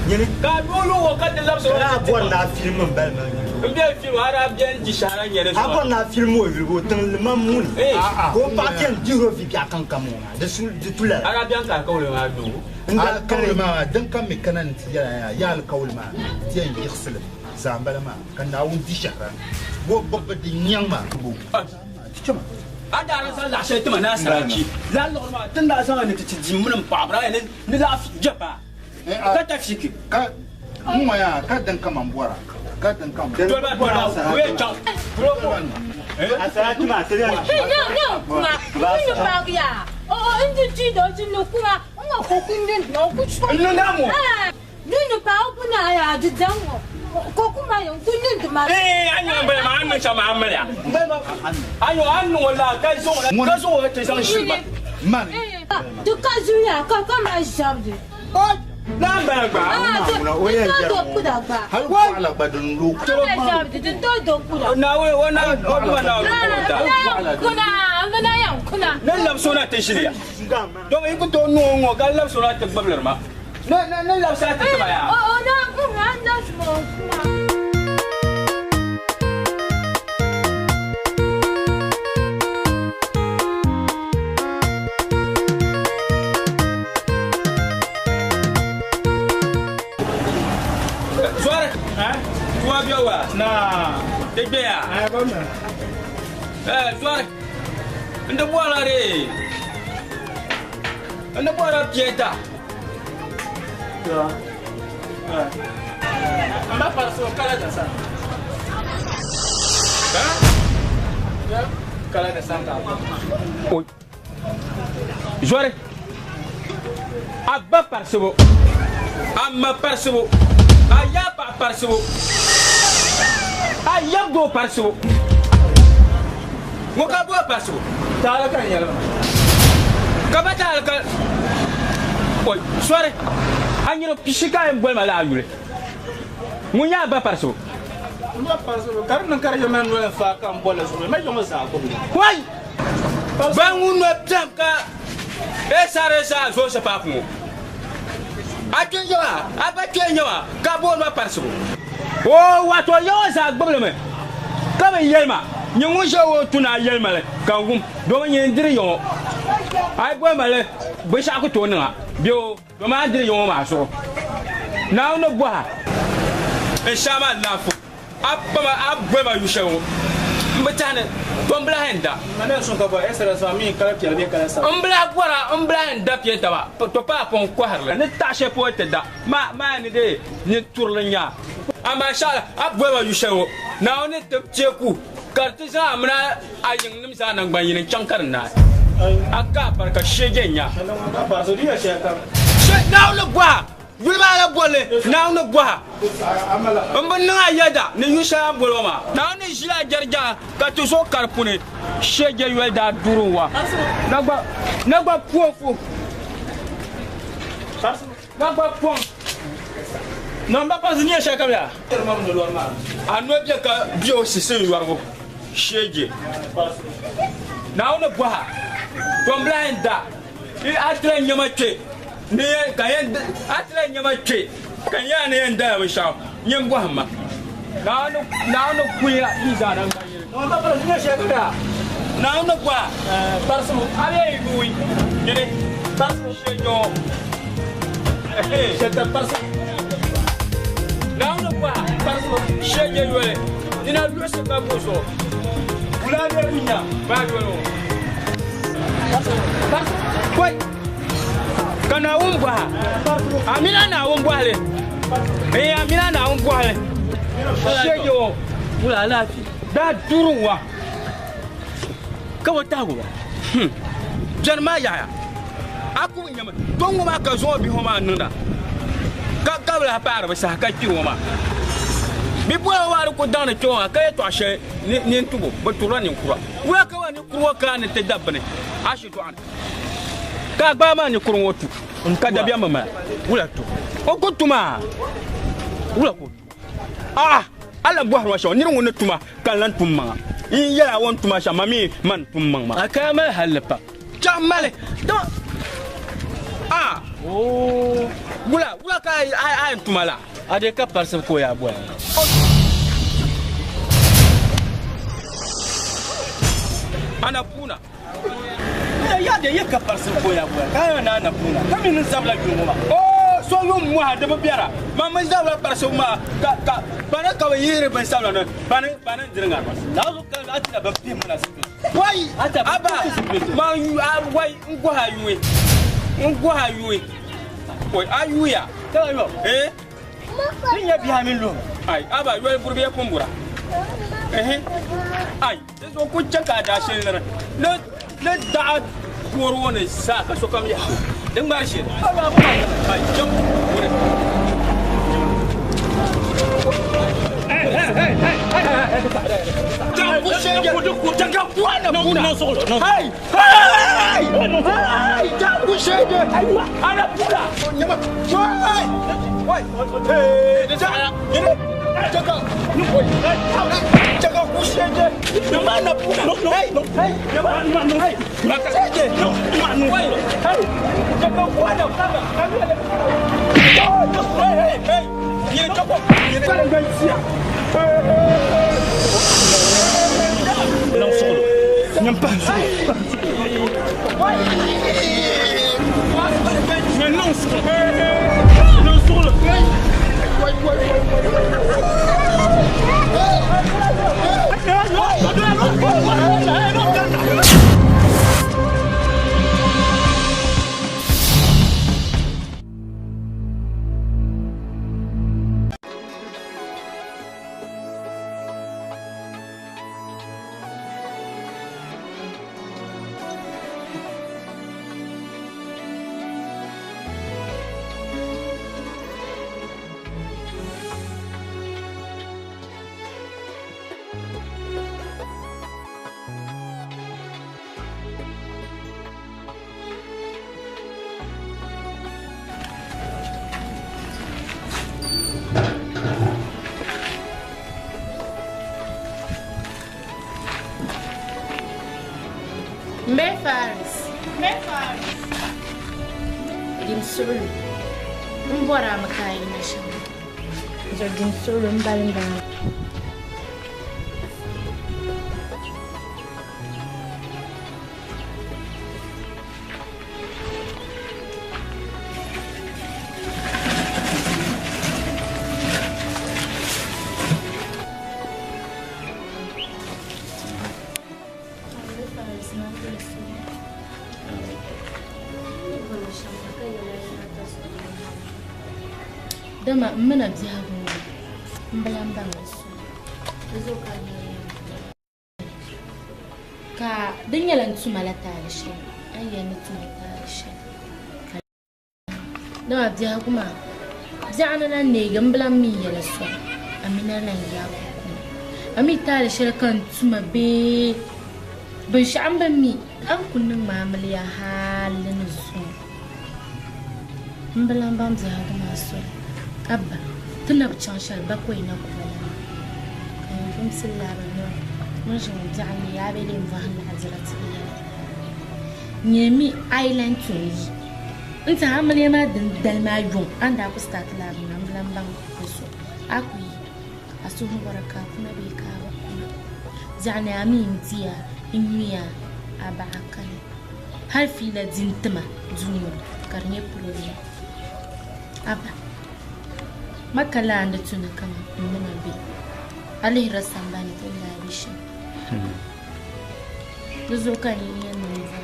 yene ka dolo wa ka da labso na bon na film bal ma mbe film arabian ji shara yene so abon na film o vigo tan le mamun ko paten diro fi ka kan kamona de sul de tula arabian ka ka wala do nda kawle ma dan kan me kanan ya al kawle ma tiyan yikhsil zambala ma kan na wun di shara bo babba di nyang ma bo chuma ada ran san la shay tuma na saraki la ma tun da san ne ti jimun babra ne ni la fi jaba ka ta fiki ka mu ya ka dan kaman bora ka dan kaman to ba bora we ta asaraki ma tele no ni ba ya inji ji do ji no kuma nga ko kun den no ku chwa no na mo ni pa ku na ya de dango ko kuma yau kullun da ma anyo ba ma an sama amala anyo an wala kai so ta san shi ba man to ka zuya ka ma shabde na ba ba o ye ja har ko ala badun lu na we wana o ba na kuna nan lam sona ta shirya don in ku to no ga lam sona ta bablar ma na lam sa ta ba ya na kuma na smo na degbe ya soir ndo bola re ndo bola pieta amba paso kala da sa kala da santa oi soir abba parso amma parso aya pa parso ayam do parso mo ka bo parso tala kan yalla ka ba tala kan oi soare anyiro pisika en bol mala ayure mo nya ba parso kar nan kar yaman no fa kan bola so me yo sa ko wai ba ngun no tam ka e sare sa so se pa ko atenyo abatenyo ka bo no parso oh wato yawan sa gbabla me kama yelma nyengu jawo tuna yelma le kangum do nyen diri yo ai bo male bo sha ko to na bio do ma diri yo ma so na no bwa e shama lafu abba ma abba ma yushawo mbetane tombla henda mana so ka ba esra so mi kala pia be kala sa mbla henda pia ta ba to pa pon ko harla ne tashe po te da ma ni de ni turlanya ama shala abwa ma yushawo na ne tepcheku kartisa amna ayin nim sa nan gbanyin chankar na aka barka shegenya ba so dia sheka na no bwa Bulma la bole na no bwa amban na yada ne yusha boloma na ne jila jarja ka to so karpune shege welda duruwa nagba puofu nagba pon non ba pas ni sheka ya mam no lorma anu bia ka bio sise yuargo shege na no bwa tomblanda I atre nyamache ne kayen atre nyamache kanya ne nda wisha nyembo hama na no kuya iza nan baye no ba pas ni sheka na no kwa parsu ale bui ne parsu shejo sheta parsu na no kwa parsu sheje yole ina luese ka boso ulade bunya ba yolo parsu kwai kana umbwa amina na umbwa le amina na umbwa le shejo ula lafi da duruwa kawo tago jarma yaya aku nyama tongo ma ka zo bi homa nunda ka kabla para ba sa ka kiwo ma bi bo wa ko dana to ka to ashe ni tubo ba tura ni kura wa ka wa ni kura ka ni te dabne ashi to an ka gba ma ni kura wotu ka da biya mama wula to o ko tuma wula ko ala bo harwa sho ni wona tuma kan lan tuma in ya won tuma sha mami man tuma ma aka ma halpa jamale to wula ka ai tuma la ade ka parse ko ya bo ana puna ya de ya ka parse ko ya bo ka na ana puna kamin zabla jumuma so yum mo ha de biara mama zabla parse ma ka bana ka yire ban sabla no bana diringa na zo ka ati da babbi mun asibi wai aba ma wai ngo hayuwe wai ayuya ta yo ni ya bi hamin lo ai aba yo burbe kumbura ai so ku chaka da shin na da koro ne sa ka so kam ya din ba shi aba ai jam Faris. Dim sulu. Mbora makai na shan. Dim sulu mbalanga. Dama mana biyago mbalamba ngaso zo ka dinyalan tumala tarishi ayyana tumala tarishi dama biyago ma jana nan ne gambalan mi yala so amina nan ya ko ami tarishi kan tuma be ban sha'an mi an kunnin mamali ya halin su mbalamba biyago ma so Abba, tunab chanshal bakwai na kubala. Kan kun silla ba no. Mun shi jani ya be din vahan hazrat ya. Nyemi island tuni. Inta hamle ma din dalma yun anda ku start lab nan lamban ku so. Akui asu baraka kuna be ka ba kuna. Jani amin tiya inmiya aba akan. Har fila dintuma duniya karne pulori. Abba makala anda tuna kama mwana bi ali rasambani tunda bishi duzo kan yin nanza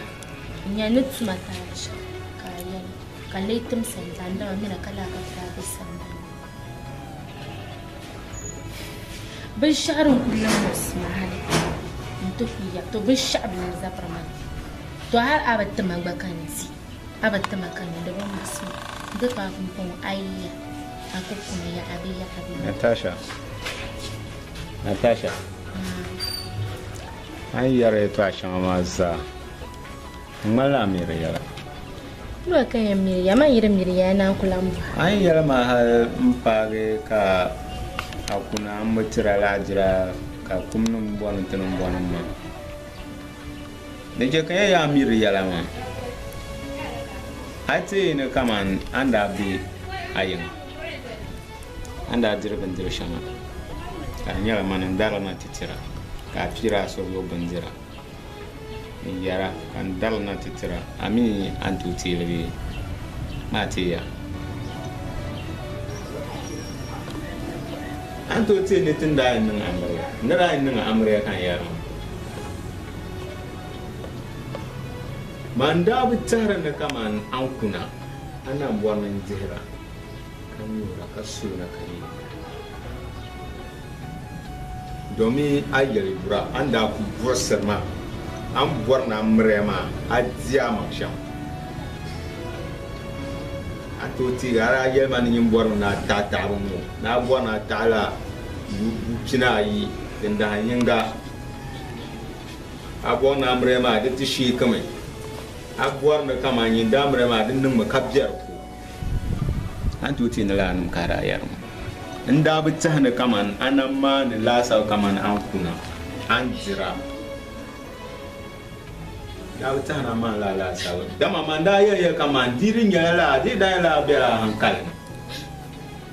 nya nutsu matarisha kayan kalaitum sanda mina kala ka ta bisanda bin shahrun kullum musmahali mutufiya to bin sha'bi zafarman to har abatta magbakansi abatta makani da ban musu duka kun ayya Natasha. Ai yare to ashan maza. Mala miriya. Ba kan miriya ma miriya na kulam. Ai yare ma har mpare ka akuna mutira lajira ka kumnum bon tunum bonum ma. Ne je kan ya miriya la ma. Ate ne kaman anda bi ayin. Anda dirban dirshama ka nyala manan dara na titira ka pira so yo bandira ni yara kan dara na titira ami antu tilbi matiya antu tini tinda nan amriya nara nan amriya kan yara manda bitara na kaman an kuna ana buwanan jihra kan yura kasu na kai domin ayyar bura an da ku bursar ma an buwar na murema a jiya makshan atoti ara yelma ni mbor na tata mo na bona tala kina yi da hanyinga abona amrema da tishi kamai abuwar da kama yin da amrema din nan makabjar ku atoti na lanum kara yarmu inda bi tahna kaman anan ma ni lasa kaman an kuna an jira da bi tahna ma la lasa da mama da ya kaman dirin ya la di da la bela hankal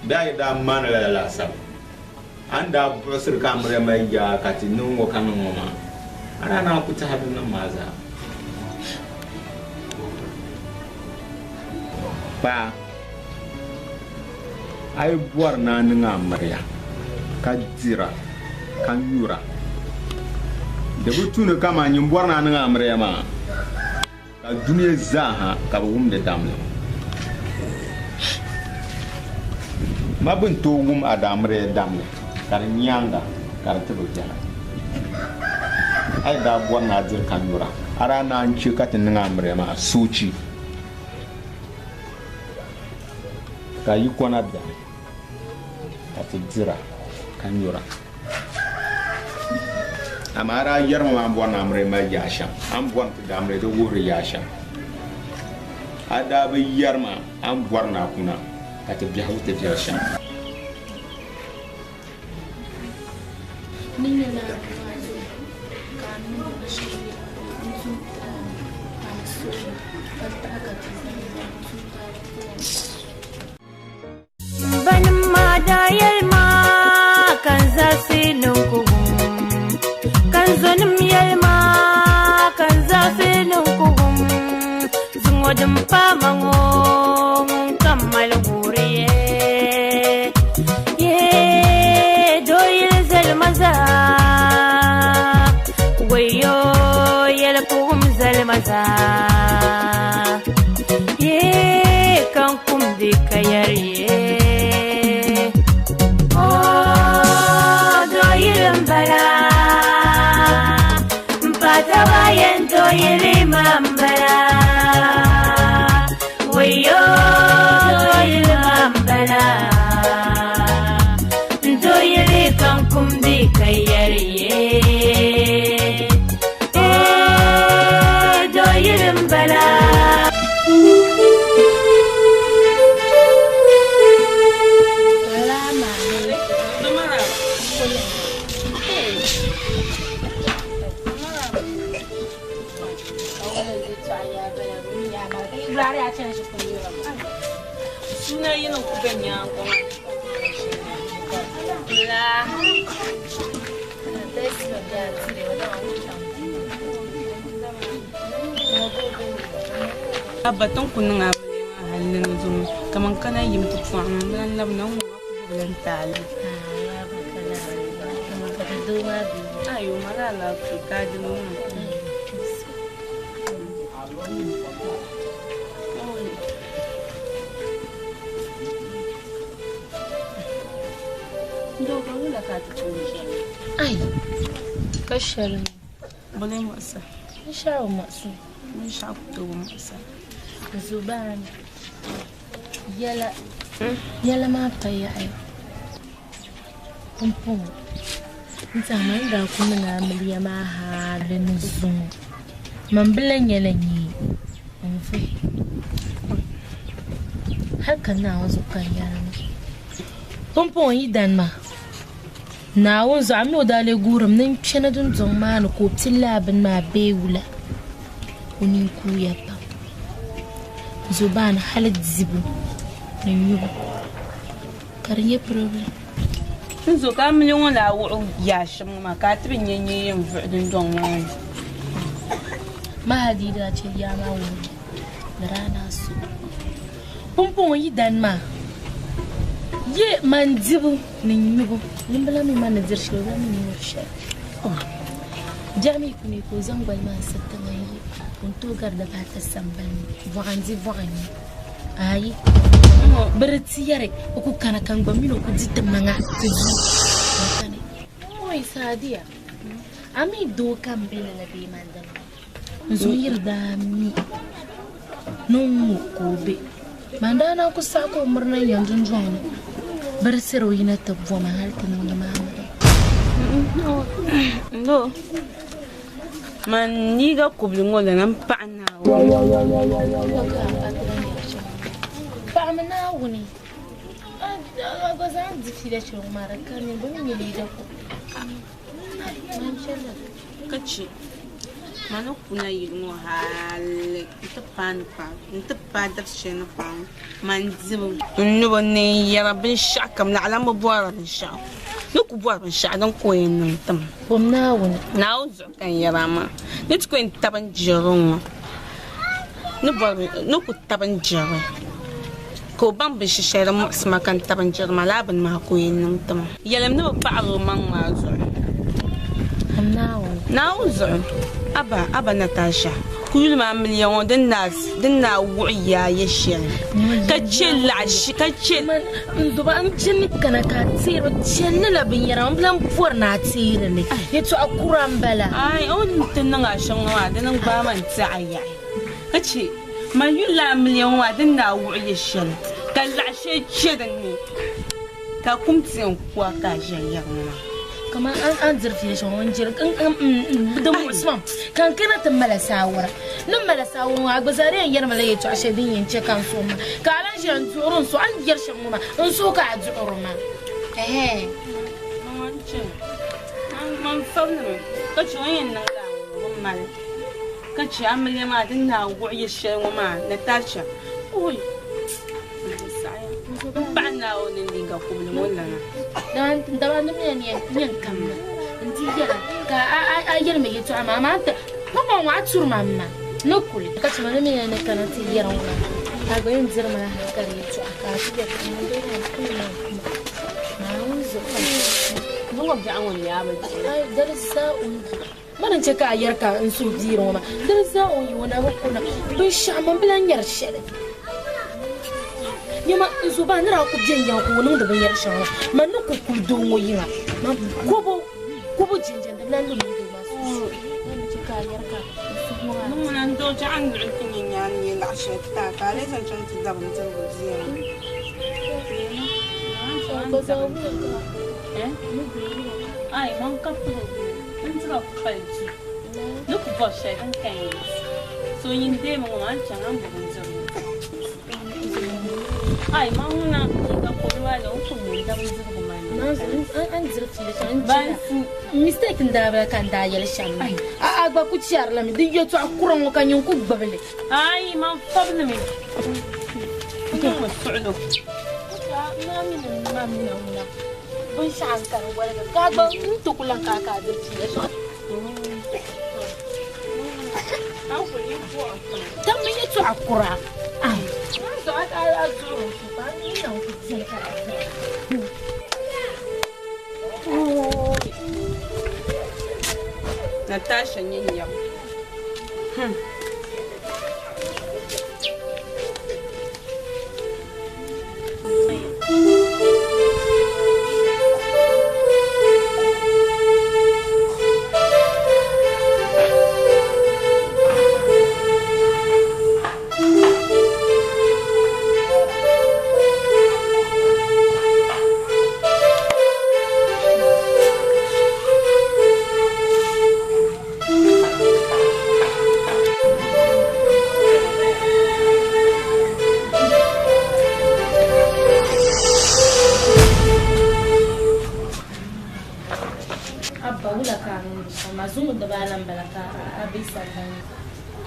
da man la lasa anda brosir kamre mai ya katinu ngo kanon ma ana na ku tahadun nan maza ba ai buwar na ninga amarya ka jira kan yura da butu ne kama yin buwar na ninga amarya ma ka duniya zaha ka bugum da damle mabin to gum a da amarya damle kar nyanga kar tubu jara ai da buwar na jir kan yura ara na an ci ka tin ninga amarya ma suci ka yi kona da jira kan yura amara yarma ma bona amre ma yasha am bon ta amre do wuri yasha ada bi yarma am borna kuna ka ta biya wuta yasha ninna na kanu da shi Banin madayal ma kan zafinin kuhum kan zonin yalma kan zafinin kuhum zun wajen famango kammal guriye ye doyin zalmaza wayo yal kuhum zalmaza ye kan kum dikayar ye Patawayan to yilimambara Wayo to yilimambara To yilikan kumdi kayariye To yilimbara Suna yin kuben ya kuma. La. Abatun kunun abin halin zum kaman kana yin tufuwa nan labnan wa kubulan tali. Ayo mara la Afrika dinu. Ai, kasharin. Boleh masa. Insya Allah masa. Insya Allah masa. Zuban. Yala ma paya ai. Kumpung. Zaman da kuma na miliya ma halin zum. Man bilan yalanyi. Mun fi. Hakan na wasu kan yaran. Kumpung yi dan ma. Na wun zami o dale gurum nin chena dun zong ma no ko tilla bin ma bewula unin ku ya pa zuban halat zibu nin yugo karye problem zo ka min wala wu ya shim ma ka tibin yenye yin vudin don ma mahadi da ce ya ma wuni da rana su pumpun yi dan ma ye man zibu nin yugo nimbala mi mana zirshi ba mi murshe jami kuni ko zangwal ma satta mai unto garda ba ta sambal voganzi vogani ayi berti yare ku kana kan bamino ku jitta manga tuji kane oi sadia ami do kan bela la be mandan zo yirda mi non ko be Mandana ku sako murna yanzu zuwa bar siroyi na tabbo ma har tunan da Muhammad. No. Man ni ga kubli ngola nan pa na. Pa mana wuni. Ga zan difi da shi mara kan ne ban yi da ku. Man shalla. Kace. Mana kuna yi ngo hal ta pa da shi na pa. Man zibu. No ne ya rabin shakam na alama buwara sha. Nuku buat masyad ng kuin ng tam. Pumnawan. Nauzo kaya rama. Nito ko yung taban jarong. Nuku taban jarong. Ko bang bisishera mo sa makan taban jarong malaban mga kuin ng tam. Yalam na magpaaro mang mazo. Pumnawan. Nauzo. Aba Natasha. Kuyul ma milyon din na wuya ya shi kace lashi kace duba an jimi kana ka tsiro cenne la bin yara plan for na tsire ne yato akuran bala ai on tin nan ashin wa dan ba man tsaya kace ma yula milyon wa din na wuya shi ka lashe ce da ni ka kumtsin kwa ka jayar ma kamar an zurfi shi wani jirgin da musamman kan kana ta malasawar nan malasawar wa gbazare yan yar malaye to ashe din yance kan so ma ka lan shi an tsoron so an yar shan ma in so ka ajuro ma wance man fauna ka ci wayan nan ga mal ka ci amle ma din na wuya shi ma Natasha oi ba na wani dinga kuma wannan da wani yan kamma inji yara ka ayar mai yato amma ma ta kuma wa tur mamma nokul ka ci mana mai ne kana ti yara wannan ka ga yin zirma hakar yato aka ci da kuma da kuma na wuzo mun ga an wani ya ba ai darsa unki manan ce ka ayar ka in su diro ma darsa unki wani ba kuna bin shaman bilan yar shede Yama zuba nira ku jenja ku wani da bayar shawa man ku ku don woyina man kubo jenja da nan da masu nan ci kayar ka mun nan do ta an da kin yin ni la shata ka le san can da ban ta goziya ai man ka fu an tsara falci duk ba shi kan kai so yin dai mun an can an bugun zaro ai mauna ga kowa da uku ne da mun zuba mana an zurfi da kan ba mistake da ba kan da yal shan a ba ku ciyar la mi diyo to akuran kan yin ku babale ai man fabna mi ko suudo ma min na bun shan kan wala ga ba to kulan ka zurfi da so dan mun yi to akura Natasha yin yau.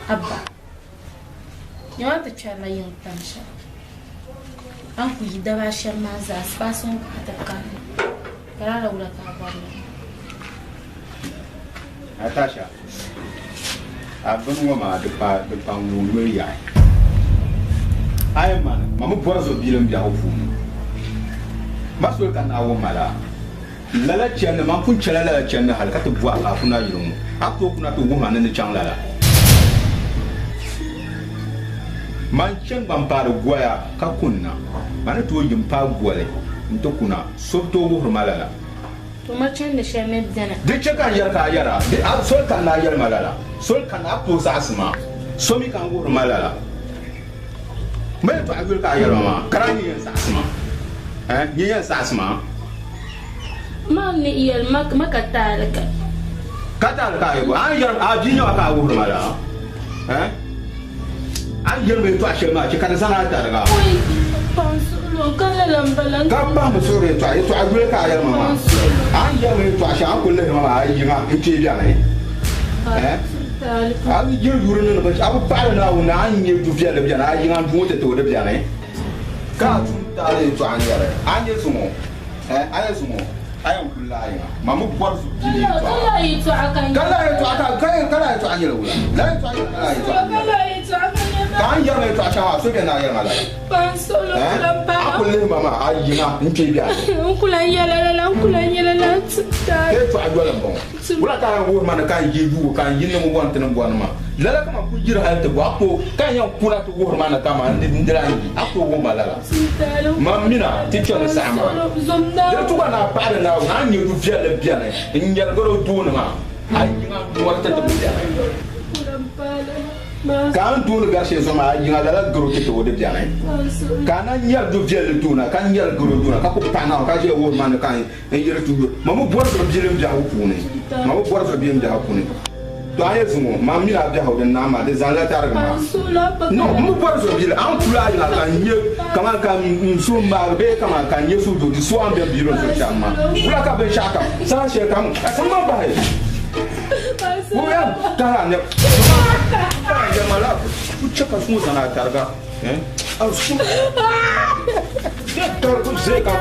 Abba, you want to try my young Tansha? Uncle, you never share my ass, pass on at the country. But I don't like our Natasha, I've been woman the pound where I am man, Mamma was of Bill Yahoo. Must work an hour, Mala. Lala Chen, the Mampun Chala Chen, had got to walk half an hour. I've spoken to woman in the Changlala. Manchen Bamparo Guaya, Kakuna, Manatu Yumpa Guale, Ntokuna, Soto Malala. Too much in the Shamed dinner. The Chaka Yara, the Absol can Nayar Malala, Sol can Appos Asma, Somi can go Malala. Mais toi, tu as eu un crâne, il y a un sassement. Man, il y a ma catalaka. Catalaka, ah, dis-nous à quoi vous voulez. Hein? Ah, il y a un toi chez moi, tu as des années. Oui, pense, quand l'emballage. Quand pas me sauver, toi, tu as vu le cas, maman. Ah, il y a un toi chez moi, il y a un petit bien. Hein? Ah, il y a un jour, je ne parle là où on a un peu de bien, il y a un peu de bien. Quand tu as les toi, il y a un sumo. Hein? Ayam kulai mamu buat sendiri. Kalau itu akan la itu kan yang itu akan apa sebenarnya yang ada. Pansolo lampa. Aku leh mama ayina mungkin dia. Kulanya la. Itu aduh lambong. Ulah kan gua mana kan jidu kan yin mu buat tenang buat nama. Lala kan aku jira hal tu aku kan yang pula tu gua mana kama ndirangi. Aku gua malala. Mamina teacher sama. Dia tu kan apa ada na hanya tu viale biane. Injal goro tu nama. Ayina buat tenang biane. Kan tu le gashe sama ayina lala goro tu de biane. Kana nyal du viale tu na kan nyal goro tu na ka ko pana ka je wo mana kan injira tu. Mamu buat so bilim ja hukune. Mamu buat so bilim ja hukune. To aye zumo mam mi la bia ho den na ma de zan la tar ma no mu bor so bi an kula la kan nye kama kan so ma be kama kan nye su do di so am be bi ro so chama kula ka be shaka sa she kam sama ba he wo ya ta ne ya mala ku chaka su zana targa au su ya tar ku ze ka